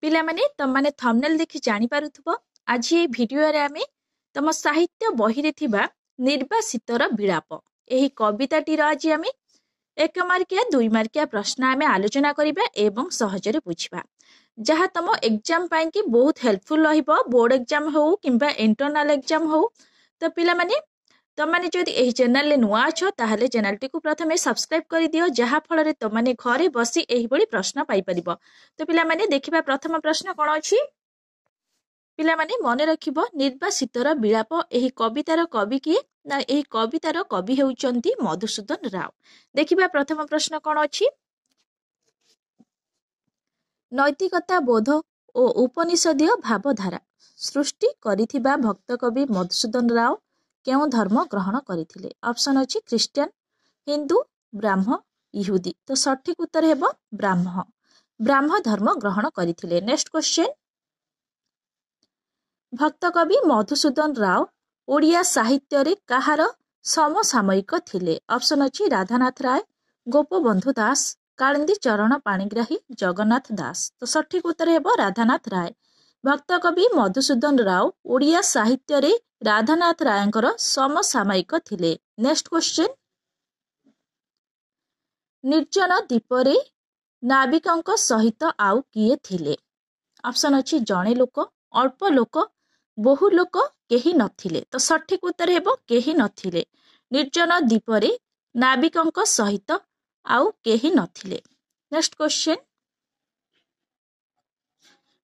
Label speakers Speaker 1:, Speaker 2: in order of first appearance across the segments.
Speaker 1: पिला माने तमाने थंबनेल देखि जानि पारुथबो आज ए भिडियो रे आमे तम साहित्य बही रे थिबा निर्वासितर विलाप एही कविताटी रो आज आमे 1 मार्किया 2 मार्किया प्रश्न आमे आलोचना करिबा एवं सहजरे बुझिबा जहा तम एग्जाम पाई कि बहुत हेल्पफुल रहिबो बोर्ड एग्जाम हो किंबा इंटरनल एग्जाम हो। तो पिला माने तमाने जदि एही चैनल ले नुआ अछो ताहले चैनल टी को प्रथमे सब्सक्राइब करि दियो जहा फल रे तमाने घरे बसी एही बडी प्रश्न पाई परिबो। तो पिला माने देखिबा प्रथम प्रश्न कोन अछि पिला माने मने रखिबो निर्वासितर विलाप एही कवितार कवि किए ना एही कवितार कवि हेउचंती मधुसूदन राव। देखिबा प्रथम प्रश्न कोन अछि नैतिकता बोध ओ उपनिषदीय भावधारा सृष्टि करिथिबा भक्त कवि मधुसूदन राव केउ धर्म ग्रहण करिथिले। ऑप्शन अछि क्रिश्चियन हिंदू ब्राह्मण यहूदी। तो सठिक उत्तर हेबो ब्राह्मण धर्म ग्रहण करिथिले। नेक्स्ट क्वेश्चन भक्त कवि मधुसूदन राव ओडिया साहित्य रे कहार समसामयिक थिले। ऑप्शन अछि राधानाथ राय गोपबंधु दास कालिंदी चरण पाणिग्राही जगन्नाथ दास। तो सठिक उत्तर हेबो राधानाथ राय। भक्त कवि मधुसूदन राव ओडिया साहित्य रे राधानाथ रायंकर समसामयिक थिले। नेक्स्ट क्वेश्चन निर्जन द्वीपरे नाविकंक सहित आउ किए थिले। ऑप्शन अछि जणे लोक अल्प लोक बहु लोक केही नथिले। तो सठिक उत्तर हेबो केही नथिले। निर्जन द्वीपरे नाविकंक सहित आउ केही नथिले। नेक्स्ट क्वेश्चन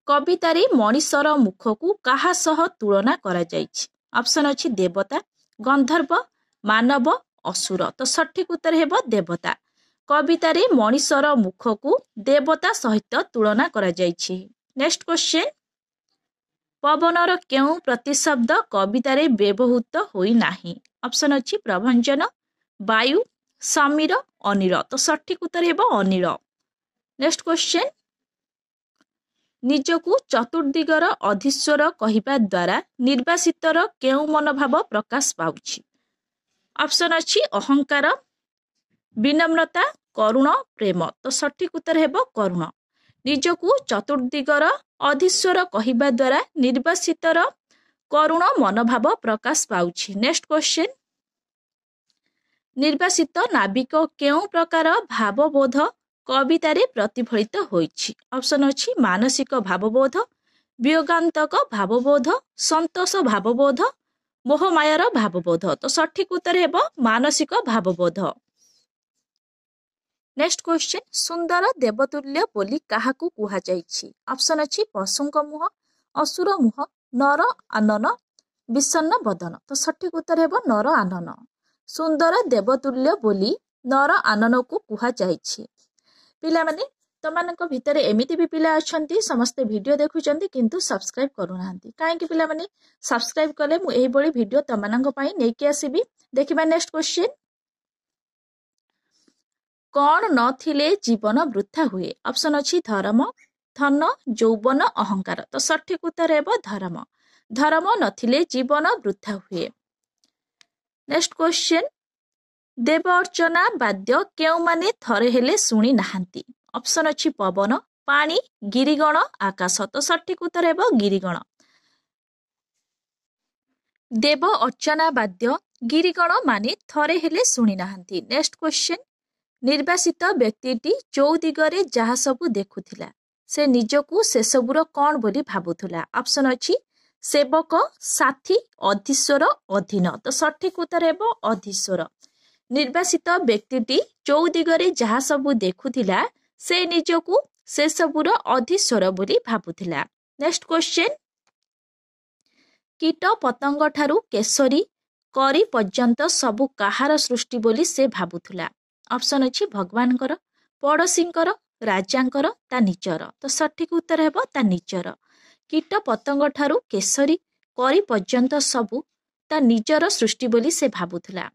Speaker 1: कवितारे मनीषर मुखकू काहा सह तुलना करा जायछि। ऑप्शन अछि देवता गंधर्व मानव असुर। तो सठिक उत्तर हेबो देवता। कवितारे मनीषर मुखकू देवता सहित तुलना करा जायछि। नेक्स्ट क्वेश्चन पवनर केउ प्रतिशब्द कवितारे व्यवहृत होई नाही। ऑप्शन अछि प्रभंजन वायु समीर अनिल। तो सठिक उत्तर हेबो अनिल। नेक्स्ट क्वेश्चन निजकू चतुर्दिगर अधीश्वर कहिबा द्वारा निर्वासितर केउ मनोभाव प्रकाश पाउछि। ऑप्शन अछि अहंकार विनम्रता करुण प्रेम। तो सठिक उत्तर हेबो करुण। निजकू चतुर्दिगर अधीश्वर कहिबा द्वारा निर्वासितर करुण मनोभाव प्रकाश पाउछि। नेक्स्ट क्वेश्चन निर्वासित नाविक केउ प्रकार भावबोध कवितारे प्रतिफलित होइछि। ऑप्शन अछि मानसिक भावबोध वियोगांतक भावबोध संतोष भावबोध मोहमायार भावबोध। तो सठिक उत्तर हेबो मानसिक भावबोध। नेक्स्ट क्वेश्चन सुंदर देवतुल्य बोली काहाकू कुहा जायछि। ऑप्शन अछि पशुंक मुह असुर मुह नर आनन विषन्न बदन। तो सठिक उत्तर हेबो नर आनन। सुंदर देवतुल्य बोली नर आनन को कुहा जायछि। पिला माने तमानक भितरे एमिति भी पिला अछंती समस्त वीडियो देखुचंती किंतु सब्सक्राइब करूनांती काहे कि पिला माने सब्सक्राइब कले मु एही बडी वीडियो तमानक पई नेकी आसीबी। देखिबा नेक्स्ट क्वेश्चन कौन नथिले जीवन वृथा हुए। ऑप्शन अछि धर्म धन यौवन अहंकार। तो सठिक उत्तर हेबो धर्म। धर्म नथिले जीवन वृथा हुए। नेक्स्ट क्वेश्चन देव अर्चना वाद्य केउ माने थरे हेले सुनी नाहंती। ऑप्शन अछि पवन पानी गिरिगण आकाश। तो सठिक उत्तर हेबो गिरिगण। देव अर्चना वाद्य गिरिगण माने थरे हेले सुनी नाहंती। नेक्स्ट क्वेश्चन निर्वासित व्यक्तिटी जो दिगरे जहा सबु देखुथिला से निजकू से सबुर कौन बोली भाबुथुला। ऑप्शन अछि सेवक साथी अधीश्वर अधीन। तो सठिक उत्तर हेबो अधीश्वर। निर्वासित व्यक्तिटी जो दिगरे जहा सबु देखुथिला से निजकू से सबुर अधीश्वर बोली भाबुथिला। नेक्स्ट क्वेश्चन कीट पतंग ठारू केसरी करी पर्यंत सबु काहार सृष्टि बोली से भाबुथुला। ऑप्शन अछि भगवानकर पड़ोसींकर राजांकर ता निजर। तो सठिक उत्तर हेबो ता निजर। कीट पतंग ठारू केसरी करी पर्यंत सबु ता निजर सृष्टि बोली से भाबुथुला।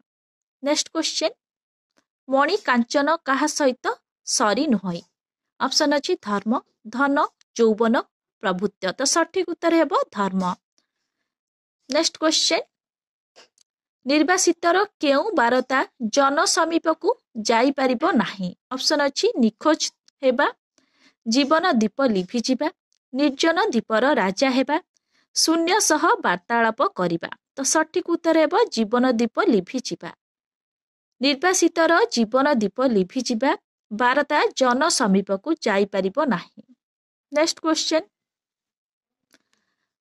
Speaker 1: नेक्स्ट क्वेश्चन मणि कांचन काहा सहित सरी नुहई। ऑप्शन अछि धर्म धन यौवन प्रभुत्व। तो सठिक उत्तर हेबो धर्म। नेक्स्ट क्वेश्चन निर्वासितर केउ बारता जन समीपकू जाई परिबो नाही। ऑप्शन अछि निखोज हेबा जीवन दीप लिभि जिबा ନିର୍ଜନ ଦ୍ୱୀପର ରାଜା ହେବା, ଶୂନ୍ୟ ସହ ବାର୍ତ୍ତାଳାପ କରିବା। ତ ସଠିକ ଉତ୍ତର ହେବ ଜୀବନ ଦୀପ ଲିଭିଯିବା। ନିର୍ବାସିତର ଜୀବନ ଦୀପ ଲିଭିଯିବା ବାରତା ଜନ ସମୀପକୁ ଯାଇପାରିବ ନାହିଁ। ନେକ୍ସଟ କ୍ୱେଶ୍ଚନ,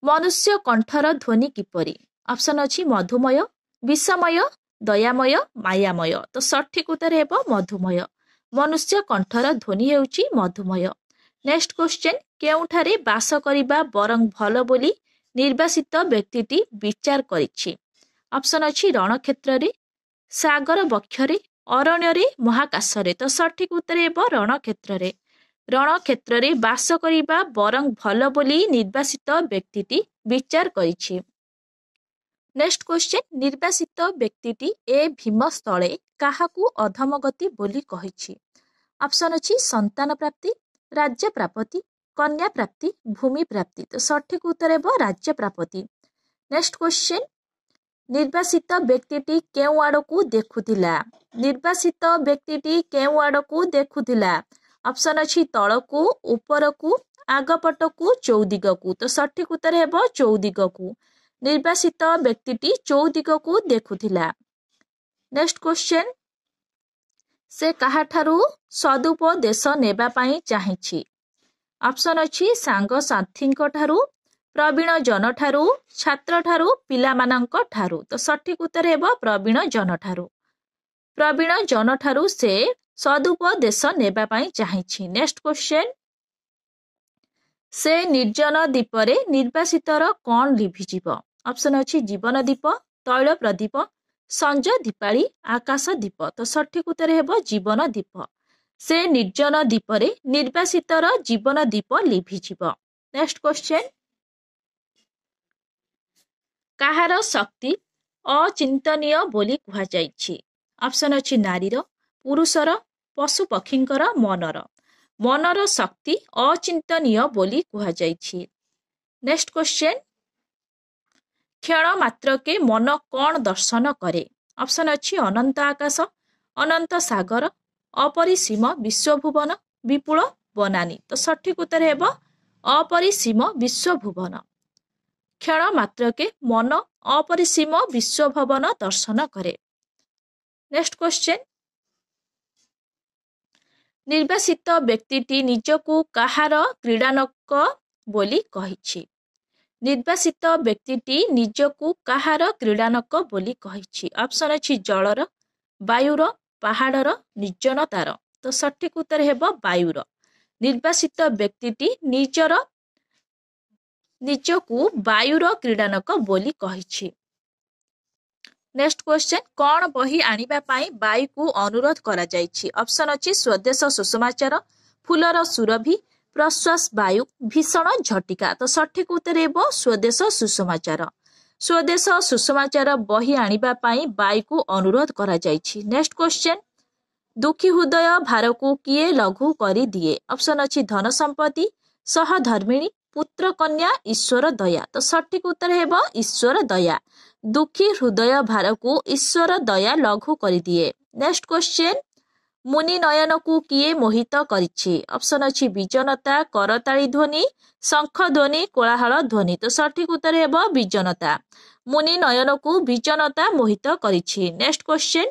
Speaker 1: ମନୁଷ୍ୟ କଣ୍ଠର ଧ୍ୱନି କିପରି? ଅପସନ୍ ଅଛି ମଧୁମୟ, ବିଷମୟ, ଦୟାମୟ, ମାୟାମୟ। ତ ସଠିକ ଉତ୍ତର ହେବ ମଧୁମୟ। ମନୁଷ୍ୟ କଣ୍ଠର ଧ୍ୱନି ହେଉଛି ମଧୁମୟ। ନେକ୍ସଟ କ୍ୱେଶ୍ଚନ, କେଉଁଠାରେ ବାସ କରିବା ବରଂ ଭଲ ବୋଲି ନିର୍ବାସିତ ବ୍ୟକ୍ତିଟି ବିଚାର କରିଛି? ଅପସନ୍ ଅଛି ରଣକ୍ଷେତ୍ରରେ, ସାଗର ବକ୍ଷରେ, ଅରଣ୍ୟରେ, ମହାକାଶରେ। ତ ସଠିକ ଉତ୍ତର ହେବ ରଣକ୍ଷେତ୍ରରେ। ରଣକ୍ଷେତ୍ରରେ ବାସ କରିବା ବରଂ ଭଲ ବୋଲି ନିର୍ବାସିତ ବ୍ୟକ୍ତିଟି ବିଚାର କରିଛି। ନେକ୍ସଟ କ୍ୱେଶ୍ଚନ, ନିର୍ବାସିତ ବ୍ୟକ୍ତିଟି ଏ ଭୀମସ୍ଥଳେ କାହାକୁ ଅଧମଗତି ବୋଲି କହିଛି? ଅପସନ୍ ଅଛି ସନ୍ତାନ ପ୍ରାପ୍ତି, ରାଜ୍ୟ ପ୍ରାପ୍ତି, କନ୍ୟା ପ୍ରାପ୍ତି, ଭୂମି ପ୍ରାପ୍ତି। ତ ସଠିକ ଉତ୍ତର ହେବ ରାଜ୍ୟ ପ୍ରାପ୍ତି। ନେକ୍ସଟ କ୍ୱେଶ୍ଚନ, ନିର୍ବାସିତ ବ୍ୟକ୍ତିଟି କେଉଁ ଆଡ଼କୁ ଦେଖୁଥିଲା? ନିର୍ବାସିତ ବ୍ୟକ୍ତିଟି କେଉଁ ଆଡ଼କୁ ଦେଖୁଥିଲା? ଅପସନ୍ ଅଛି ତଳକୁ, ଉପରକୁ, ଆଗପଟକୁ, ଚୌଦିଗକୁ। ତ ସଠିକ ଉତ୍ତର ହେବ ଚୌଦିଗକୁ। ନିର୍ବାସିତ ବ୍ୟକ୍ତିଟି ଚୌଦିଗକୁ ଦେଖୁଥିଲା। ନେକ୍ସଟ କ୍ୱେଶ୍ଚନ, ସେ କାହାଠାରୁ ସଦୁପଦେଶ ନେବା ପାଇଁ ଚାହିଁଛି? ଅପସନ୍ ଅଛି ସାଙ୍ଗସାଥୀଙ୍କ ଠାରୁ, ପ୍ରବୀଣ ଜନଠାରୁ, ଛାତ୍ରଠାରୁ, ପିଲାମାନଙ୍କ ଠାରୁ। ତ ସଠିକ ଉତ୍ତର ହେବ ପ୍ରବୀଣ ଜନଠାରୁ। ପ୍ରବୀଣ ଜନଠାରୁ ସେ ସଦୁପଦେଶ ନେବା ପାଇଁ ଚାହିଁଛି। ନେକ୍ସଟ କ୍ୱେଶ୍ଚନ, ସେ ନିର୍ଜନ ଦ୍ୱୀପରେ ନିର୍ବାସିତର କ'ଣ ଲିଭିଯିବ? ଅପସନ୍ ଅଛି ଜୀବନ ଦୀପ, ତୈଳ ପ୍ରଦୀପ, ସଞ୍ଜ ଦୀପାଳି, ଆକାଶ ଦୀପ। ତ ସଠିକ ଉତ୍ତର ହେବ ଜୀବନ ଦୀପ। ସେ ନିର୍ଜନ ଦ୍ୱୀପରେ ନିର୍ବାସିତର ଜୀବନ ଦୀପ ଲିଭିଯିବ। ନେକ୍ସଟ କ୍ୱେଶ୍ଚନ, କାହାର ଶକ୍ତି ଅଚିନ୍ତନୀୟ ବୋଲି କୁହାଯାଇଛି? ଅପସନ୍ ଅଛି ନାରୀର, ପୁରୁଷର, ପଶୁପକ୍ଷୀଙ୍କର, ମନର। ମନର ଶକ୍ତି ଅଚିନ୍ତନୀୟ ବୋଲି କୁହାଯାଇଛି। ନେକ୍ସଟ କ୍ୱେଶ୍ଚନ, କ୍ଷଣ ମାତ୍ରକେ ମନ କ'ଣ ଦର୍ଶନ କରେ? ଅପସନ୍ ଅଛି ଅନନ୍ତ ଆକାଶ, ଅନନ୍ତ ସାଗର, ଅପରିସୀମ ବିଶ୍ୱଭୁବନ, ବିପୁଳ ବନାନୀ। ତ ସଠିକ ଉତ୍ତର ହେବ ଅପରିସୀମ ବିଶ୍ୱଭୁବନ। କ୍ଷଣ ମାତ୍ରକେ ମନ ଅପରିସୀମ ବିଶ୍ୱଭୁବନ ଦର୍ଶନ କରେ। ନେକ୍ସଟ କ୍ୱେଶ୍ଚନ, ନିର୍ବାସିତ ବ୍ୟକ୍ତିଟି ନିଜକୁ କାହାର କ୍ରୀଡ଼ାନକ ବୋଲି କହିଛି? ନିର୍ବାସିତ ବ୍ୟକ୍ତିଟି ନିଜକୁ କାହାର କ୍ରୀଡ଼ାନକ ବୋଲି କହିଛି? ଅପସନ୍ ଅଛି ଜଳର, ବାୟୁର, ପାହାଡ଼ର, ନିର୍ଜନତାର। ତ ସଠିକ ଉତ୍ତର ହେବ ବାୟୁର। ନିର୍ବାସିତ ବ୍ୟକ୍ତିଟି ନିଜକୁ ବାୟୁର କ୍ରୀଡ଼ାନକ ବୋଲି କହିଛି। ନେକ୍ସଟ କ୍ୱେଶ୍ଚନ, କ'ଣ ବହି ଆଣିବା ପାଇଁ ବାୟୁକୁ ଅନୁରୋଧ କରାଯାଇଛି? ଅପସନ୍ ଅଛି ସ୍ୱଦେଶ ସୁଷମାଚାର, ଫୁଲର ସୁରଭି, ପ୍ରଶ୍ୱାସ ବାୟୁ, ଭୀଷଣ ଝଟିକା। ତ ସଠିକ ଉତ୍ତର ହେବ ସ୍ୱଦେଶ ସୁଷମାଚାର। ସ୍ୱଦେଶ ସୁଷମାଚାର ବହି ଆଣିବା ପାଇଁ ବାୟୁକୁ ଅନୁରୋଧ କରାଯାଇଛି। ନେକ୍ସଟ କ୍ୱେଶ୍ଚନ, ଦୁଃଖୀ ହୃଦୟ ଭାରକୁ କିଏ ଲଘୁ କରିଦିଏ? ଅପସନ୍ ଅଛି ଧନ ସମ୍ପତ୍ତି, ସହଧର୍ମିଣୀ, ପୁତ୍ର କନ୍ୟା, ଈଶ୍ୱର ଦୟା। ତ ସଠିକ ଉତ୍ତର ହେବ ଈଶ୍ୱର ଦୟା। ଦୁଃଖୀ ହୃଦୟ ଭାରକୁ ଈଶ୍ୱର ଦୟା ଲଘୁ କରିଦିଏ। ନେକ୍ସଟ କ୍ୱେଶ୍ଚନ, ମୁନି ନୟନକୁ କିଏ ମୋହିତ କରିଛି? ଅପସନ୍ ଅଛି ବିଜନତା, କରତାଳି ଧ୍ୱନି, ଶଙ୍ଖ ଧ୍ୱନି, କୋଳାହଳ ଧ୍ୱନି। ତ ସଠିକ ଉତ୍ତର ହେବ ବିଜନତା। ମୁନି ନୟନକୁ ବିଜନତା ମୋହିତ କରିଛି। ନେକ୍ସଟ କ୍ୱେଶ୍ଚନ,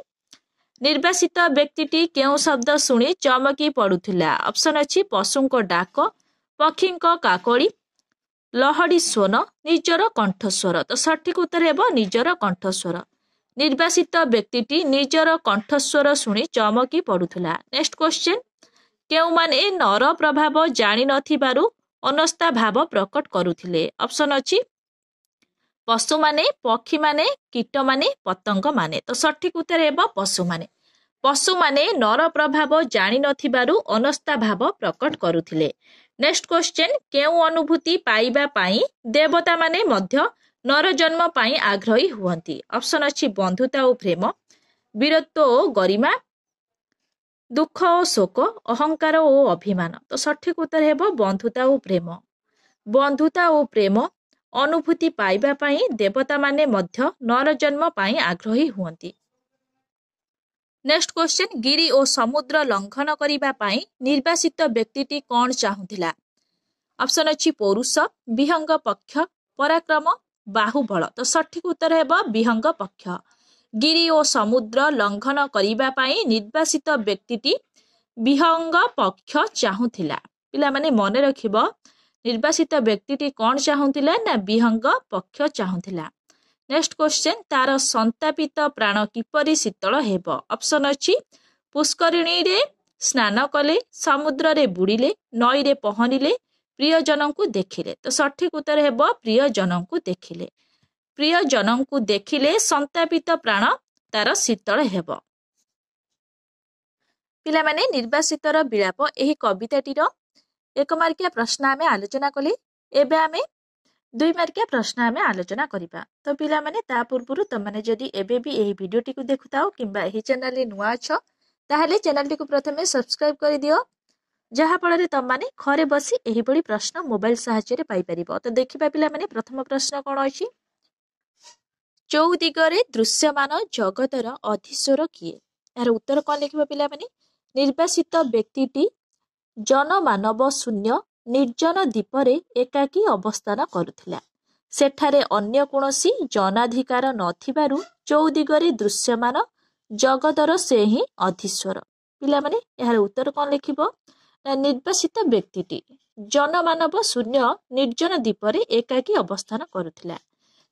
Speaker 1: ନିର୍ବାସିତ ବ୍ୟକ୍ତିଟି କେଉଁ ଶବ୍ଦ ଶୁଣି ଚମକି ପଡୁଥିଲା? ଅପସନ୍ ଅଛି ପଶୁଙ୍କ ଡାକ, ପକ୍ଷୀଙ୍କ କାକଳି, ଲହଡ଼ି ସ୍ୱନ, ନିଜର କଣ୍ଠସ୍ୱର। ତ ସଠିକ ଉତ୍ତର ହେବ ନିଜର କଣ୍ଠସ୍ୱର। ନିର୍ବାସିତ ବ୍ୟକ୍ତିଟି ନିଜର କଣ୍ଠସ୍ୱର ଶୁଣି ଚମକି ପଡୁଥିଲା। ନେକ୍ସଟ କ୍ୱେଶ୍ଚନ, କେଉଁମାନେ ନର ପ୍ରଭାବ ଜାଣିନଥିବାରୁ ଅନସ୍ଥା ଭାବ ପ୍ରକଟ କରୁଥିଲେ? ଅପସନ୍ ଅଛି ପଶୁମାନେ, ପକ୍ଷୀମାନେ, କୀଟମାନେ, ପତଙ୍ଗମାନେ। ତ ସଠିକ ଉତ୍ତର ହେବ ପଶୁମାନେ। ପଶୁମାନେ ନର ପ୍ରଭାବ ଜାଣିନଥିବାରୁ ଅନସ୍ଥା ଭାବ ପ୍ରକଟ କରୁଥିଲେ। ନେକ୍ସଟ କ୍ୱେଶ୍ଚନ, କେଉଁ ଅନୁଭୂତି ପାଇବା ପାଇଁ ଦେବତାମାନେ ମଧ୍ୟ ନର ଜନ୍ମ ପାଇଁ ଆଗ୍ରହୀ ହୁଅନ୍ତି? ଅପସନ୍ ଅଛି ବନ୍ଧୁତା ଓ ପ୍ରେମ, ବୀରତ୍ୱ ଓ ଗରିମା, ଦୁଃଖ ଓ ଶୋକ, ଅହଙ୍କାର ଓ ଅଭିମାନ। ତ ସଠିକ ଉତ୍ତର ହେବ ବନ୍ଧୁତା ଓ ପ୍ରେମ। ବନ୍ଧୁତା ଓ ପ୍ରେମ ଅନୁଭୂତି ପାଇବା ପାଇଁ ଦେବତାମାନେ ମଧ୍ୟ ନର ଜନ୍ମ ପାଇଁ ଆଗ୍ରହୀ ହୁଅନ୍ତି। ନେକ୍ସଟ କ୍ୱେଶ୍ଚନ, ଗିରି ଓ ସମୁଦ୍ର ଲଙ୍ଘନ କରିବା ପାଇଁ ନିର୍ବାସିତ ବ୍ୟକ୍ତିଟି କ'ଣ ଚାହୁଁଥିଲା? ऑप्शन अछि पौरुष, विहंग पक्ष, पराक्रम, बाहुबल। तो सठिक उत्तर हेबो विहंग पक्ष। गिरी और समुद्र लंघन करिबा पई निर्वासित व्यक्तिटी विहंग पक्ष चाहुथिला। पिला माने मने रखिबो निर्वासित व्यक्तिटी कोन चाहुथिला ना विहंग पक्ष चाहुथिला। नेक्स्ट क्वेश्चन तार संतापित प्राण किपरि शीतल हेबो। ऑप्शन अछि पुष्करिणी रे स्नान कले, समुद्र रे बुड़िले, नई रे पहरिले, प्रियजन को देखिले। तो सठिक उत्तर हेबो प्रियजन को देखिले। प्रियजन को देखिले संतापित प्राण तार शीतल हेबो। पिला माने निर्वासितर विलाप एही कविताटीर 1 मार्किया प्रश्न आमे आलोचना कले। एबे आमे 2 मार्किया प्रश्न आमे आलोचना करिबा। तो पिला माने ता पूर्वरु तमने जदि एबे भी एही वीडियोटी को देखुताओ किंबा एही चैनल रे नुआ छ ताहले चैनल टी को प्रथमे सब्सक्राइब कर दियो, जहा फଳରେ तमने घरे बसी एही बडी प्रश्न मोबाइल सहायता रे पाई परिबो। तो देखिबा पिला माने प्रथम प्रश्न कोन अछि, चौदिगरे दृश्यमान जगतर अधीश्वर किए। यार उत्तर कोन लिखिबा पिला माने निर्वासित व्यक्तिटी जनमानव शून्य निर्जन द्वीपरे एकाकी अवस्थान करुथिला। सेठारे अन्य कोनोसी जनाधिकार नथिबारु चौदिगरे दृश्यमान जगतर से ही अधीश्वर। पिला माने यार उत्तर कोन लिखिबो ना निर्वासित व्यक्तिटी जनमानव शून्य निर्जन द्वीपरे एकाकी अवस्थान करुथिला।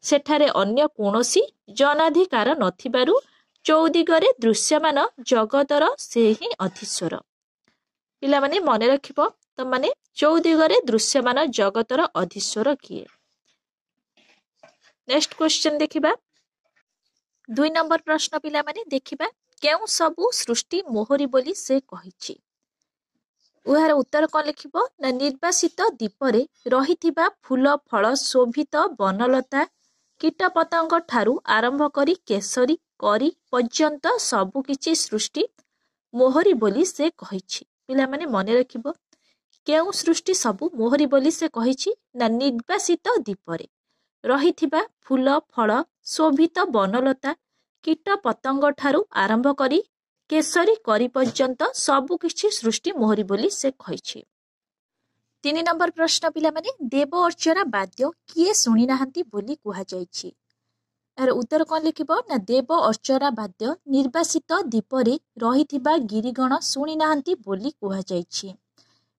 Speaker 1: सेठारे अन्य कोनोसी जनाधिकार नथिबारु चौदिगरे दृश्यमान जगतर से ही अधीश्वर। पिला माने मने रखिबो त माने चौदिगरे दृश्यमान जगतर अधीश्वर किए। नेक्स्ट क्वेश्चन देखिबा 2 नंबर प्रश्न पिला माने देखिबा केउ सबु सृष्टि मोहरी बोली से कहिछि। उहार उत्तर कोन लिखिबो ना निर्वासित द्वीपरे रहिथिबा फूल फल शोभित बनलता कीट पतंग ठारू आरंभ करी केसरी करी पर्यंत सबु किछि सृष्टि मोहरी बोली से कहिछि। पिला माने मने रखिबो केउ सृष्टि सबु मोहरी बोली से कहिछि ना निर्वासित द्वीपरे रहिथिबा फूल फल शोभित बनलता कीट पतंग ठारू आरंभ करी केसरी करी पर्यंत सबु किछि सृष्टि मोहरी बोली से कहिछि। 3 नंबर प्रश्न पिला माने देव अर्चना वाद्य किए सुनी नाहंती बोली कुहा जाइछि। यार उत्तर कोन लिखिबो ना देव अर्चना वाद्य निर्वासित द्वीपरे रहिथिबा गिरिगण सुनी नाहंती बोली कुहा जाइछि।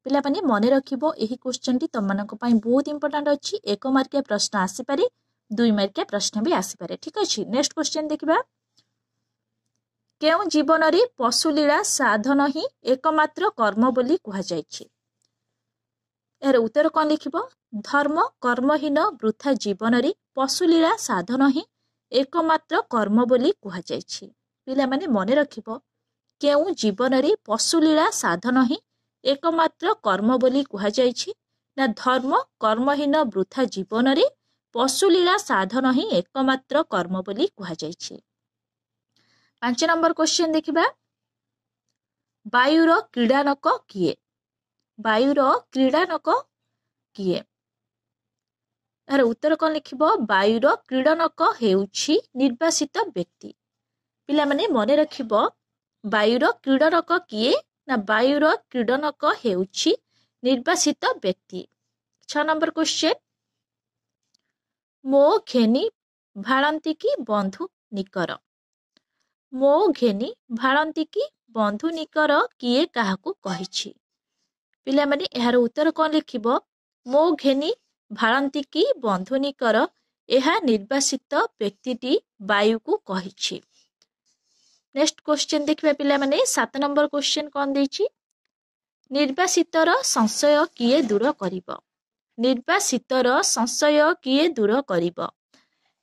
Speaker 1: पिला माने मने रखिबो एही क्वेश्चन टी तमनक पई बहुत इंपोर्टेंट अछि। 1 मार्किया प्रश्न आसी पारे, 2 मार्किया प्रश्न भी आसी पारे। ठीक अछि। नेक्स्ट क्वेश्चन देखिबा केउ जीवन रे पशुलीला साधन ही एकमात्र कर्म बोली कुहा जाइछि। यार उत्तर कोन लिखिबो धर्म कर्महीन वृथा जीवन रे पशुलीला साधन ही एकमात्र कर्म बोली कुहा जाइछि। पिला माने मने रखिबो केउ जीवन रे पशुलीला साधन ही एकमात्र कर्म बोली कुहा जाइछि ना धर्म कर्महीन वृथा जीवन रे पशुलीला साधन ही एकमात्र कर्म बोली कुहा जाइछि। 5 नंबर क्वेश्चन देखिबा वायुर क्रीडानक किए। वायुर क्रीडानक किए। यार उत्तर कोन लिखिबो वायुर क्रीडनक हेउछि निर्वासित व्यक्ति। पिला माने मने रखिबो वायुर क्रीडनक किए ना वायुर क्रीडनक हेउछि निर्वासित व्यक्ति। 6 नंबर क्वेश्चन मो घेनी भाळंती की बंधु निकर। मो घेनी भाळंती की बंधु निकर किए काहाकू कहिछि। पिला माने एहार उत्तर कोन लिखिबो मो घेनी भाळंती की बंधु निकर एहा निर्वासित व्यक्तिटी वायु को कहिछि। नेक्स्ट क्वेश्चन देखिबा पिला माने 7 नंबर क्वेश्चन कोन दैछि निर्वासितर संशय किए दूर करिबो। निर्वासितर संशय किए दूर करिबो।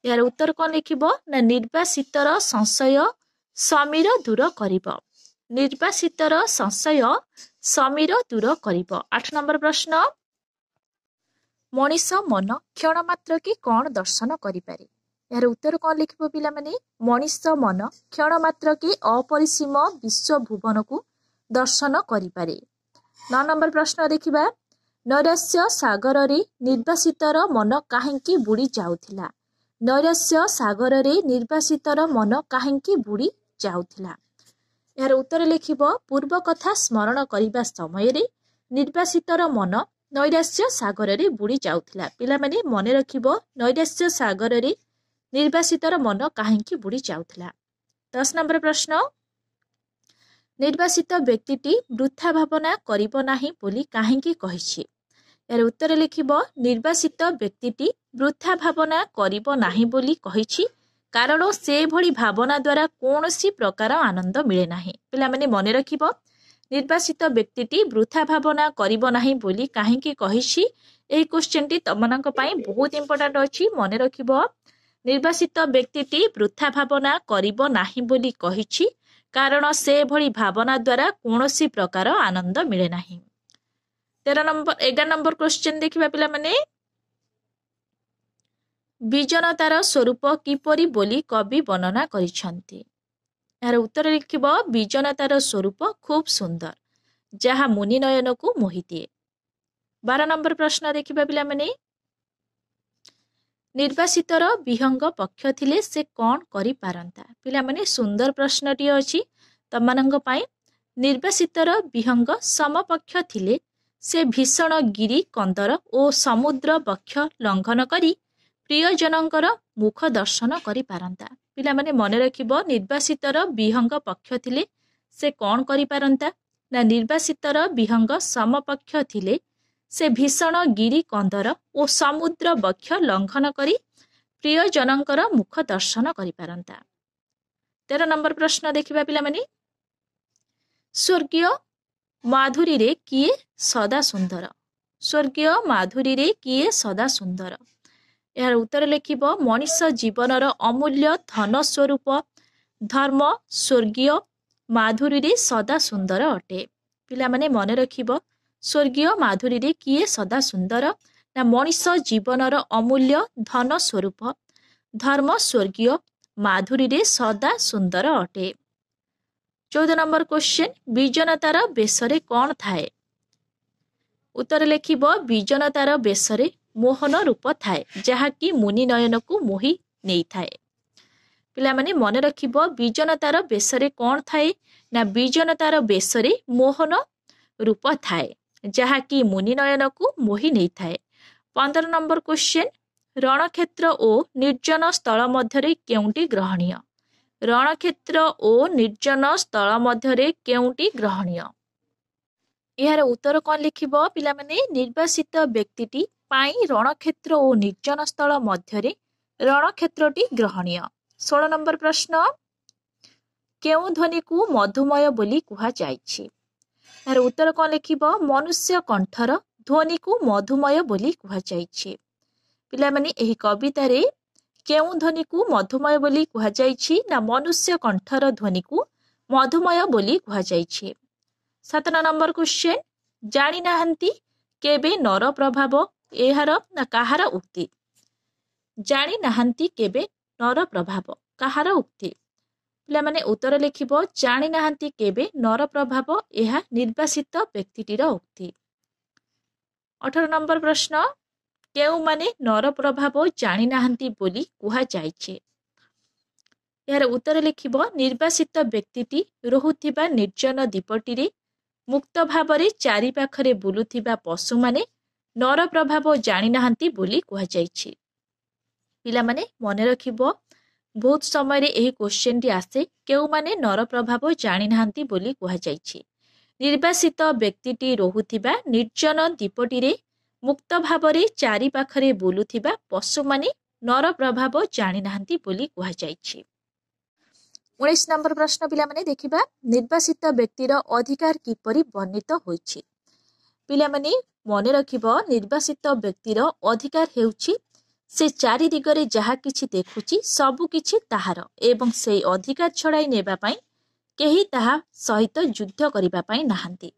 Speaker 1: यार उत्तर कोन लिखिबो ना निर्वासितर संशय समीर दूर करिबो। निर्वासितर संशय समीर दूर करिबो। 8 नंबर प्रश्न मनीष मन क्षण मात्र की कौन दर्शन करि पारे। यार उत्तर कोन लिखिबो पिला माने मनीष मन क्षण मात्र की अपरिसीम विश्व भुवन को दर्शन करि पारे। 9 नंबर प्रश्न देखिबा नैराश्य सागर रे निर्वासितर मन काहेकि बुड़ी जाउथिला। नैराश्य सागर रे निर्वासितर मन काहेकि बुड़ी जाउथिला। यार उत्तर लिखिबो पूर्व कथा स्मरण करिबा समय रे निर्वासितर मन नैराश्य सागर रे बुड़ी जाउथिला। पिला माने मने रखिबो नैराश्य सागर रे निर्वासितर मन काहेकि बुड़ी जाउथिला। 10 नंबर प्रश्न निर्वासित व्यक्तिटी वृथा भावना करिबो नाही बोली काहेकि कहिछि। यार उत्तर लिखिबो निर्वासित व्यक्तिटी वृथा भावना करिबो नाही बोली कहिछि कारण से भली भावना द्वारा कौनसी प्रकार आनंद मिले नाही। पिला माने मने रखिबो निर्वासित व्यक्तिटी वृथा भावना करिबो नाही बोली काहेकि कहिछि। एही क्वेश्चन टी तमनक पई बहुत इंपोर्टेंट अछि। मने रखिबो निर्वासित व्यक्तिटी वृथा भावना करिबो नाही बोली कहिछि कारण से भली भावना द्वारा कौनसी प्रकार आनंद मिले नाही। 11 नंबर क्वेश्चन देखिबा पिला माने विजनतार स्वरूप किपरि बोली कवि वर्णना करिसंती। यार उत्तर लिखिबो विजनतार स्वरूप खूब सुंदर जहा मुनि नयन को मोहि दिए। 12 नंबर प्रश्न देखिबा पिला माने निर्वासितर विहंग पक्ष थिले से कौन करि पारंता। पिला माने सुंदर प्रश्नटी अछि तमनंग पई। निर्वासितर विहंग समपक्ष थिले से भीषण गिरी कंदर ओ समुद्र बक्ष लंघन करी प्रियजनकर मुख दर्शन करि पारंता। पिला माने मने रखिबो निर्वासितर विहंग पक्ष थिले से कौन करि पारंता ना निर्वासितर विहंग समपक्ष थिले से भीषण गिरी कंदर ओ समुद्र बक्ष लंघन करी प्रियजनकर मुख दर्शन करि पारंता। 13 नंबर प्रश्न देखिबा पिला माने स्वर्गीय माधुरी रे किए सदा सुंदर। स्वर्गीय माधुरी रे किए सदा सुंदर। यार उत्तर लिखिबो मनुष्य जीवनर अमूल्य धन स्वरूप धर्म स्वर्गीय माधुरी रे सदा सुंदर अटे। पिला माने मने रखिबो स्वर्गीय माधुरी रे किए सदा सुंदर ना मनुष्य जीवनर अमूल्य धन स्वरूप धर्म स्वर्गीय माधुरी रे सदा सुंदर अटे। 14 नंबर क्वेश्चन विजनतार बेसरे कौन थाए। उत्तर लिखिबो विजनतार बेसरे मोहन रूप थाए जहाँकि मुनि नयन को मोहि नहीं थाए। पिला माने मने रखिबो विजनतार बेसरे कौन थाए ना विजनतार बेसरे मोहन रूप थाए जहाँकि मुनि नयन को मोहि नहीं थाए। 15 नंबर क्वेश्चन रणक्षेत्र ओ निर्जन स्थल मध्यरे केउंटी ग्रहणीय। रणक्षेत्र ओ निर्जन स्थल मध्यरे केउंटी ग्रहणीय। यार उत्तर कौन लिखिबो पिला माने निर्वासित व्यक्तिटी पाई रणक्षेत्र ओ निर्जन स्थल मध्यरे रणक्षेत्रटी ग्रहणीय। 16 नंबर प्रश्न केउ ध्वनि को मधुमय बोली कुहा जायछि। यार उत्तर कौन लिखिबो मनुष्य कंठर ध्वनि को मधुमय बोली कुहा जायछि। पिला माने एही कविता रे केउ ध्वनि को मधुमय बोली कुहा जायछि ना मनुष्य कंठर ध्वनि को मधुमय बोली कुहा जायछि। 7 नंबर क्वेश्चन जानि नाहंती केबे नर प्रभाव एहार ना काहार उक्ति। जानि नाहंती केबे नर प्रभाव काहार उक्ति। पिला माने उत्तर लिखिबो जानि नाहंती केबे नर प्रभाव एहा निर्वासित व्यक्तिटीर उक्ति। 18 नंबर प्रश्न केउ माने नर प्रभाव जानि नाहंती बोली कुहा जायछि। यार उत्तर लिखिबो निर्वासित व्यक्तिटी रहुथिबा निर्जन द्वीपटीरे मुक्त भावरे चारि पाखरे बुलुथिबा पशु माने नर प्रभाव जानि नाहंती बोली कुहा जायछि। पिला माने मने रखिबो बहुत समय रे एही क्वेश्चन टी आसे केउ माने नर प्रभाव जानि नाहंती बोली कुहा जायछि। निर्वासित व्यक्तिटी रहुथिबा निर्जन द्वीपटीरे मुक्त भावरे चारि पाखरे बुलुथिबा पशु माने नर प्रभाव जानि नाहंती बोली कुहा जायछि। 19 नंबर प्रश्न पिला माने देखिबा निर्वासित व्यक्तिर अधिकार किपरि वर्णित होइछि। पिला माने मने रखिबो निर्वासित व्यक्तिर अधिकार हेउछि से चारि दिगरे जहा किछि देखुछि सब किछि ताहार एवं से अधिकार छड़ाई नेबा पई केही ताहा सहित युद्ध करिबा पई नाहंती।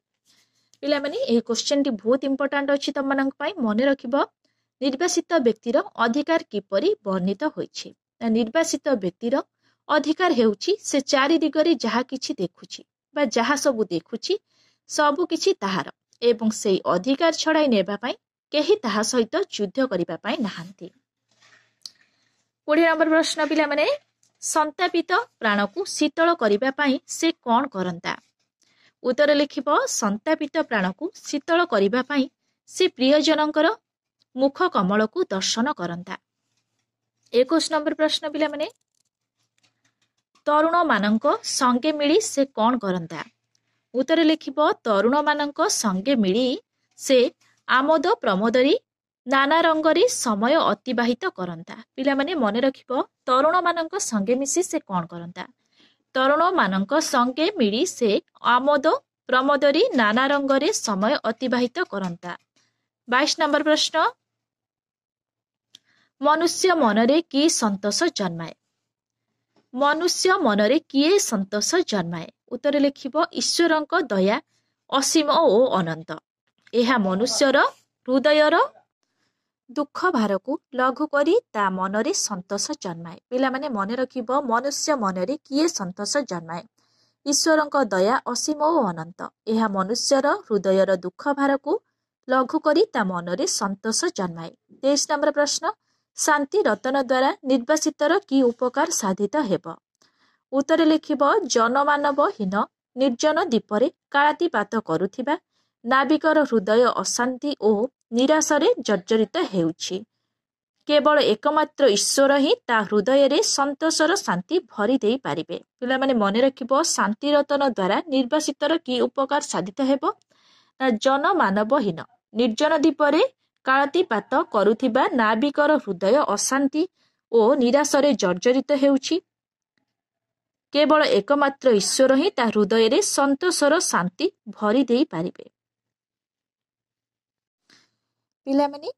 Speaker 1: पिला माने ए क्वेश्चन टी बहुत इंपोर्टेंट अछि तमनक पई मने रखिबो निर्वासित व्यक्तिर अधिकार किपरि वर्णित होइछि। निर्वासित व्यक्तिर अधिकार हेउछि से चारि दिगरे जहा किछि देखुछि बा जहा सब देखुछि सब किछि ताहार एवं से अधिकार छड़ाई नेबा पई केही ताहा सहित युद्ध करिबा पई नाहंती। 20 नंबर प्रश्न पिला माने संतापित प्राण को शीतल करिबा पई से कोन करंता। उत्तर लिखिबो संतापित प्राण को शीतल करिबा पई से प्रियजनकर मुख कमल को दर्शन करता। 21 नंबर प्रश्न पिला माने तरुण मानक संगे मिली से कौन करता। उत्तर लिखिब तरुण मानक संगे मिली से आमोद प्रमोदरी नाना रंगरी समय अतिबाहित करता। पिला माने मन रखिब तरुण मानक संगे मिसी से कौन करता। तरुण मानक संगे मिली से आमोद प्रमोदरी नाना रंगरे समय अतिबाहित करता। 22 नंबर प्रश्न मनुष्य मनरे किए संतोष जन्माए। मनुष्य मनरे किए संतोष जन्माए। उत्तर लिखिब ईश्वरଙ୍କ दया असीम ओ अनंत। यह मनुष्यर हृदयर दुख भारକୁ लघु करी ता मनरे संतोष जन्माए। पिला माने मन रखिब मनुष्य मनरे किए संतोष जन्माए। ईश्वरଙ୍କ दया असीम ओ अनंत। यह मनुष्यर हृदयर दुख भारକୁ लघु करी ता मनरे संतोष जन्माए। 23 नंबर प्रश्न शांति रतन द्वारा निर्वासितर की उपकार साधित हेब। उत्तर लिखिब जनमानवहीन निर्जन द्वीपरे कालातिपात करुथिबा नाविकर हृदय अशांति ओ निराशरे जर्जरित हेउछि। केवल एकमात्र ईश्वर ही ता हृदय संतोषर शांति भरी दे पारिबे। पिला माने मन रखिब शांति रतन द्वारा निर्वासितर की उपकार साधित हेब ना जनमानवहीन निर्जन द्वीपरे कालातिपात करुथिबा नाविकर हृदय अशांति ओ निराशरे जर्जरित हेउछि। केवल एकमात्र ईश्वर ही ता हृदय संतोषर शांति भरी दे पारिबे। पिला माने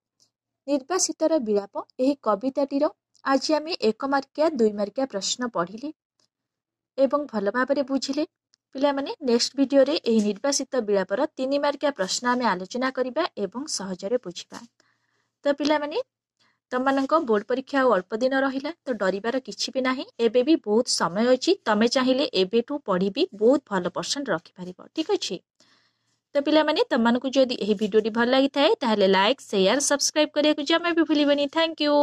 Speaker 1: निर्वासितर विलाप एही कविताटीर आज आम 1 मार्किया 2 मार्किया प्रश्न पढ़िले एवं भल भाव बुझिले। पिला माने नेक्स्ट वीडियो रे एही निर्वासित विलापर 3 मार्किया प्रश्न आम आलोचना करिबा एवं सहजरे बुझिबा। तो पिला माने तमମାନଙ୍କ बोर्ड परीक्षा अल्प दिन रहिला तो डरिबार किछि भी नाही। एबे भी बहुत समय अछि। तमे चाहिले एबेठू पढ़ी भी बहुत भल परसेंट रखि पारिबो। ठीक अछि। तो पिला माने तमମାନଙ୍କୁ जदि एही वीडियोटी भल लागि थाए ताहले लाइक शेयर सब्सक्राइब करिया को जमे भी भूलिबनी। Thank you.